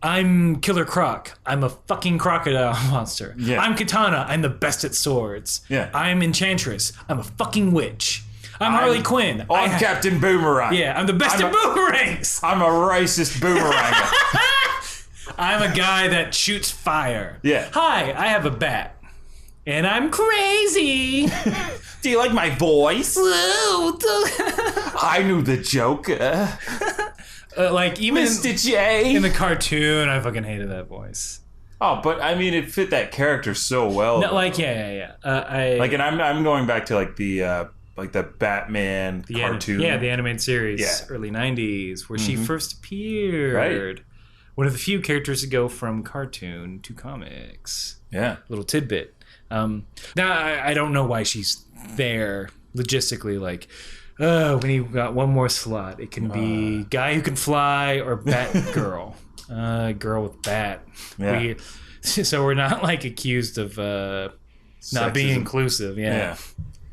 I'm Killer Croc. I'm a fucking crocodile monster. Yeah. I'm Katana. I'm the best at swords. Yeah. I'm Enchantress. I'm a fucking witch. I'm Harley Quinn. I'm Captain Boomerang. Yeah, I'm the best at boomerangs. I'm a racist boomeranger. I'm a guy that shoots fire. Yeah. Hi, I have a bat. And I'm crazy. Do you like my voice? I knew the Joker. Like even Mr. J. in the cartoon, I fucking hated that voice. Oh, but I mean, it fit that character so well. No, like yeah. And I'm going back to like the Batman cartoon. The animated series, early 90s, where she first appeared. Right. One of the few characters to go from cartoon to comics. Yeah. Little tidbit. Now, I don't know why she's there logistically. Like, when you got one more slot, it can be guy who can fly or bat girl. Girl with bat. Yeah. So we're not like accused of not being inclusive. Yeah.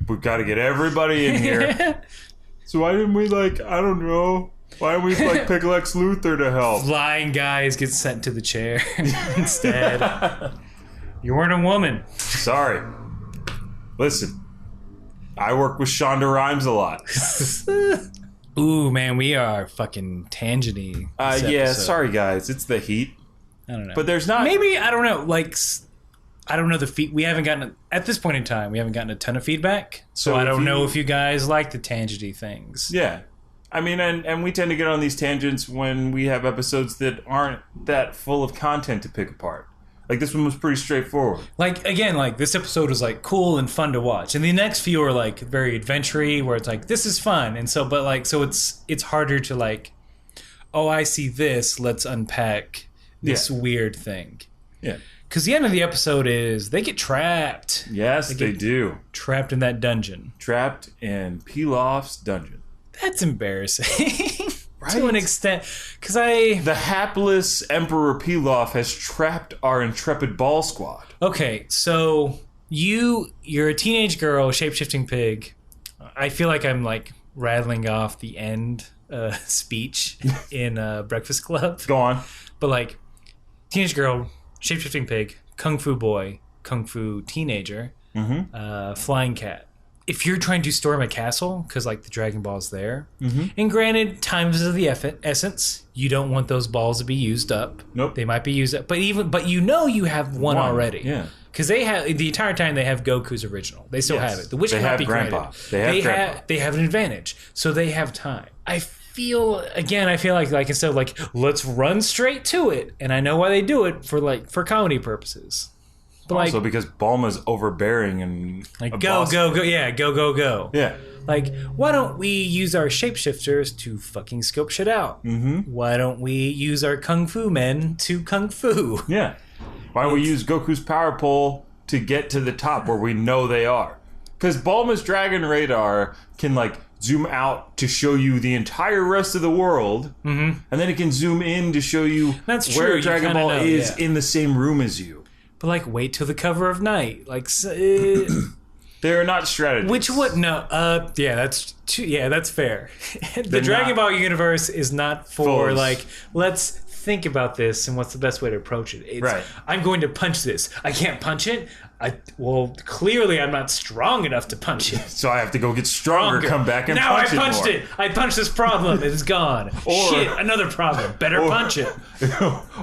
We've got to get everybody in here. So why didn't we I don't know. Why don't we pick Lex Luthor to help? Flying guys get sent to the chair instead. You weren't a woman. Sorry. Listen, I work with Shonda Rhimes a lot. Ooh, man, we are fucking tangenty. Sorry guys, it's the heat. I don't know. But there's not... Maybe, I don't know, I don't know we haven't gotten, at this point in time, we haven't gotten a ton of feedback. So I don't know if you guys like the tangenty things. Yeah. I mean, and we tend to get on these tangents when we have episodes that aren't that full of content to pick apart. Like, this one was pretty straightforward. Like, again, like, this episode was, like, cool and fun to watch. And the next few are, like, very adventure-y, where it's like, this is fun. And so, but, like, so it's harder to, like, oh, I see this, let's unpack this weird thing. Yeah. Because the end of the episode is they get trapped. Yes, they do. Trapped in that dungeon. Trapped in Pilaf's dungeon. That's embarrassing. Right? To an extent. Because The hapless Emperor Pilaf has trapped our intrepid Ball squad. Okay, so you're a teenage girl, shape-shifting pig. I feel like I'm, like, rattling off the end speech in Breakfast Club. Go on. But, like, teenage girl, shape-shifting pig, kung fu boy, kung fu teenager, flying cat. If you're trying to storm a castle, because, like, the Dragon Ball's there, and granted, time is of the essence, you don't want those balls to be used up. Nope. They might be used up. But you know you have one already. Yeah. Because they have, the entire time they have Goku's original. They still have it. The which they cannot have be Grandpa. granted. They have an advantage. So they have time. I feel like instead of like, let's run straight to it. And I know why they do it for comedy purposes. But also because Bulma's overbearing and like go. Yeah. Like, why don't we use our shapeshifters to fucking scope shit out? Why don't we use our kung fu men to kung fu? Yeah. Why don't we use Goku's power pole to get to the top where we know they are? Because Bulma's dragon radar can, like, zoom out to show you the entire rest of the world, and then it can zoom in to show you where Dragon Ball is in the same room as you. But, like, wait till the cover of night. Like, they're not strategists. Which what? No. That's fair. The Dragon Ball universe is not for like, let's think about this and what's the best way to approach it. It's, I'm going to punch this. I can't punch it. Clearly I'm not strong enough to punch it. So I have to go get stronger. Come back and punch it. Now I punched it. I punched this problem. It's gone. Shit, another problem. Better punch it.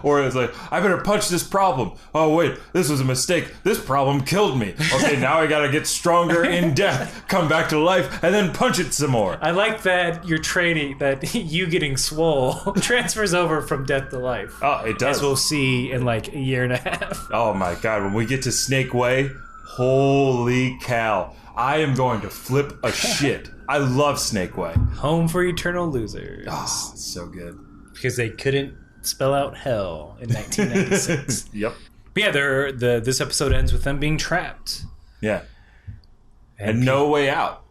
Or it's like, I better punch this problem. Oh wait, this was a mistake. This problem killed me. Okay, now I gotta get stronger in death, come back to life, and then punch it some more. I like that your training, that you getting swole transfers over from death to life. Oh, it does. As we'll see in like a year and a half. Oh my god, when we get to Snake Way, holy cow. I am going to flip a shit. I love Snake Way. Home for eternal losers. Oh, it's so good. Because they couldn't spell out hell in 1996. Yep. But yeah, this episode ends with them being trapped. Yeah. And no way out.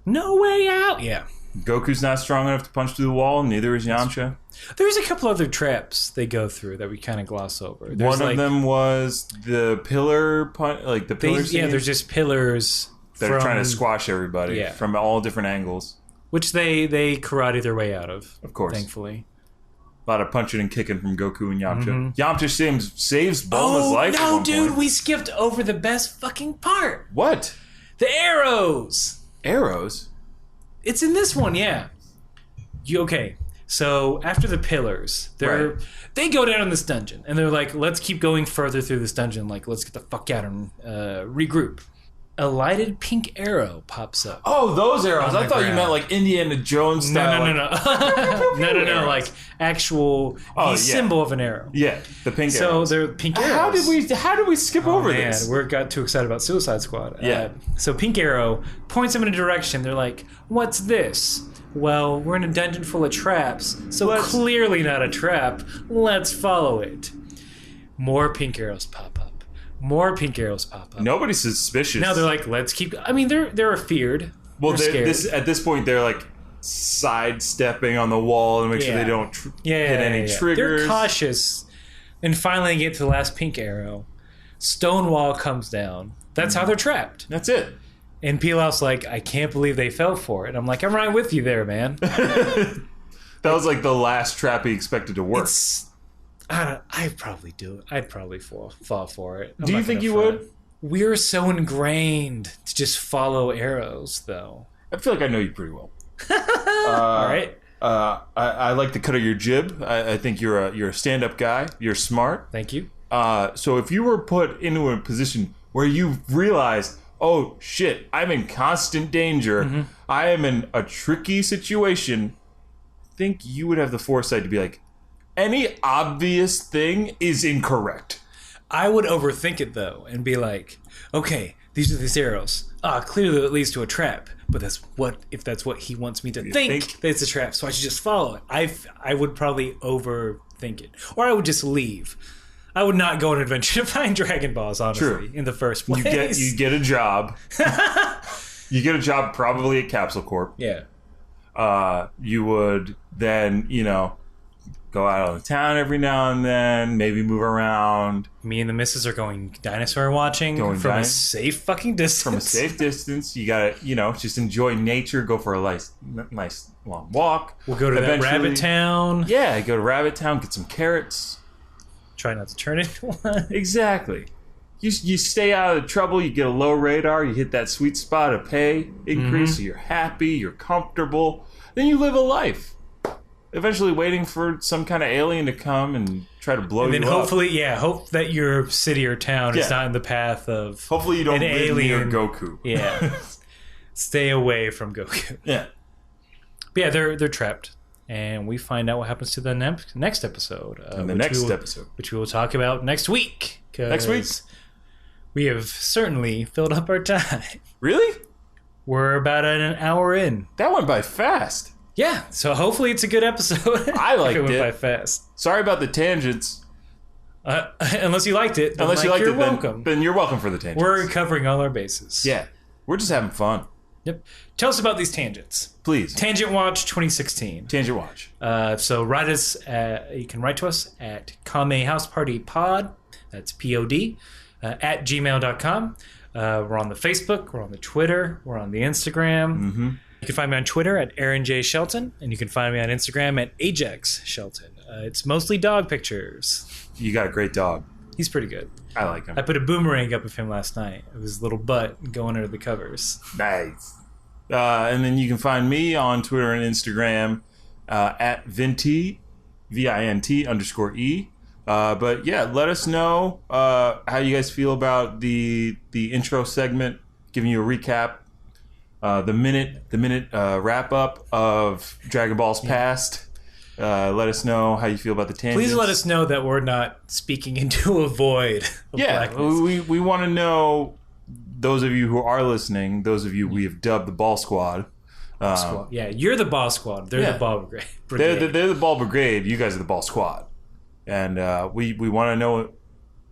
No way out. Yeah. Goku's not strong enough to punch through the wall, neither is Yamcha. There's a couple other traps they go through that we kind of gloss over. One of them was the pillar punch, like the pillars. Yeah, there's just pillars. They're trying to squash everybody from all different angles. Which they karate their way out of. Of course. Thankfully. A lot of punching and kicking from Goku and Yamcha. Yamcha saves Bulma's life. Oh, no, dude, we skipped over the best fucking part. What? The arrows. Arrows? It's in this one, yeah. Okay, so after the pillars, they go down in this dungeon, and they're like, let's keep going further through this dungeon. Like, let's get the fuck out and regroup. A lighted pink arrow pops up. Oh, those arrows. I thought you meant like Indiana Jones style. No. Like actual symbol of an arrow. Yeah, the pink arrows. So they're pink arrows. How did we skip over this? We got too excited about Suicide Squad. Yeah. So pink arrow points them in a direction. They're like, what's this? Well, we're in a dungeon full of traps, so clearly not a trap. Let's follow it. More pink arrows pop up. More pink arrows pop up. Nobody's suspicious. Now they're like, let's keep... I mean, they're feared. Well, at this point, they're like sidestepping on the wall and make sure they don't hit any triggers. They're cautious. And finally get to the last pink arrow. Stone wall comes down. That's how they're trapped. That's it. And Pilaf's like, I can't believe they fell for it. I'm like, I'm right with you there, man. That was like the last trap he expected to work. I'd probably do it. I'd probably fall for it. Do you think you would? We're so ingrained to just follow arrows, though. I feel like I know you pretty well. All right. I like the cut of your jib. I think you're a stand-up guy. You're smart. Thank you. So if you were put into a position where you realize, oh shit, I'm in constant danger. I am in a tricky situation. I think you would have the foresight to be like, any obvious thing is incorrect. I would overthink it though and be like, okay, these are these arrows. Clearly it leads to a trap. But if that's what he wants me to think that it's a trap, so I should just follow it. I would probably overthink it. Or I would just leave. I would not go on an adventure to find Dragon Balls, honestly, in the first place. You get a job. You get a job probably at Capsule Corp. Yeah. You would then, go out on the town every now and then, maybe move around. Me and the missus are going dinosaur watching a safe fucking distance. From a safe distance. You gotta, just enjoy nature, go for a nice long walk. We'll go to that Rabbit Town. Yeah, go to Rabbit Town, get some carrots. Try not to turn into one. Exactly. You stay out of the trouble, you get a low radar, you hit that sweet spot of pay increase, so you're happy, you're comfortable. Then you live a life. Eventually waiting for some kind of alien to come and try to blow you up. And then hopefully, hope that your city or town is not in the path of hopefully you don't live alien near Goku. Yeah. Stay away from Goku. Yeah. But yeah, they're trapped. And we find out what happens to the next episode. Which we will talk about next week. Next week? We have certainly filled up our time. Really? We're about an hour in. That went by fast. Yeah, so hopefully it's a good episode. I liked it. It went by fast. Sorry about the tangents. Unless you liked it, you're welcome. Then you're welcome for the tangents. We're covering all our bases. Yeah, we're just having fun. Yep. Tell us about these tangents. Please. Tangent Watch 2016. Tangent Watch. So write us. You can write to us at Kame House Party Pod. That's POD. At gmail.com. We're on the Facebook. We're on the Twitter. We're on the Instagram. Mm-hmm. You can find me on Twitter at Aaron J. Shelton, and you can find me on Instagram at Ajax Shelton. It's mostly dog pictures. You got a great dog. He's pretty good. I like him. I put a boomerang up of him last night of his little butt going under the covers. Nice. And then you can find me on Twitter and Instagram at Vinti, VINT_E. But yeah, let us know how you guys feel about the intro segment, giving you a recap. The minute wrap up of Dragon Ball's past. Let us know how you feel about the tangents. Please let us know that we're not speaking into a void of blackness. We want to know, those of you who are listening, those of you we have dubbed the Ball Squad. Yeah, you're the Ball Squad. They're the Ball Brigade. They're the Ball Brigade. You guys are the Ball Squad. And we want to know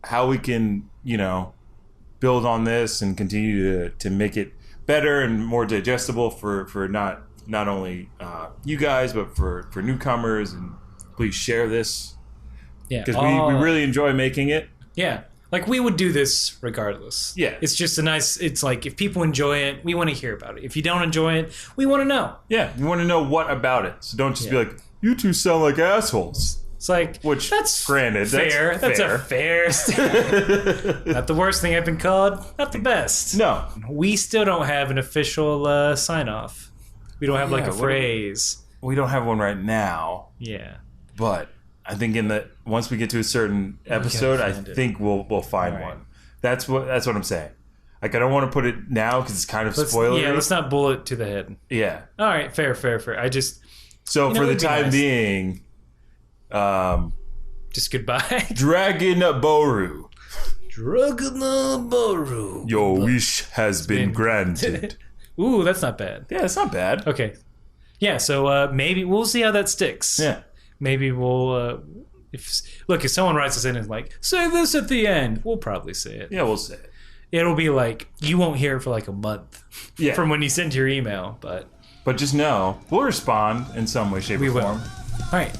how we can, build on this and continue to make it better and more digestible for not only you guys, but for newcomers. And please share this. Yeah. Because we really enjoy making it. Yeah. Like, we would do this regardless. Yeah. It's just it's like, if people enjoy it, we want to hear about it. If you don't enjoy it, we want to know. Yeah. We want to know what about it. So don't just be like, you two sound like assholes. It's like, that's fair. That's a fair statement. Not the worst thing I've been called. Not the best. No. We still don't have an official sign-off. We don't have a phrase. We don't have one right now. Yeah. But I think once we get to a certain episode, I think we'll find one. That's what I'm saying. Like, I don't want to put it now because it's kind of spoilery. Yeah, let's not bullet to the head. Yeah. All right, fair. So for the time being, just goodbye. Dragon Boru. Your Your wish has been granted. Ooh, that's not bad. Yeah, it's not bad. Okay. Yeah, so maybe we'll see how that sticks. Yeah. Maybe we'll if someone writes us in and is like, say this at the end, we'll probably say it. Yeah, we'll say it. It'll be like, you won't hear it for like a month from when you send your email, but just know we'll respond in some way, shape, or form. All right.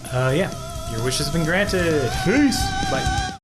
Your wish has been granted. Peace. Bye.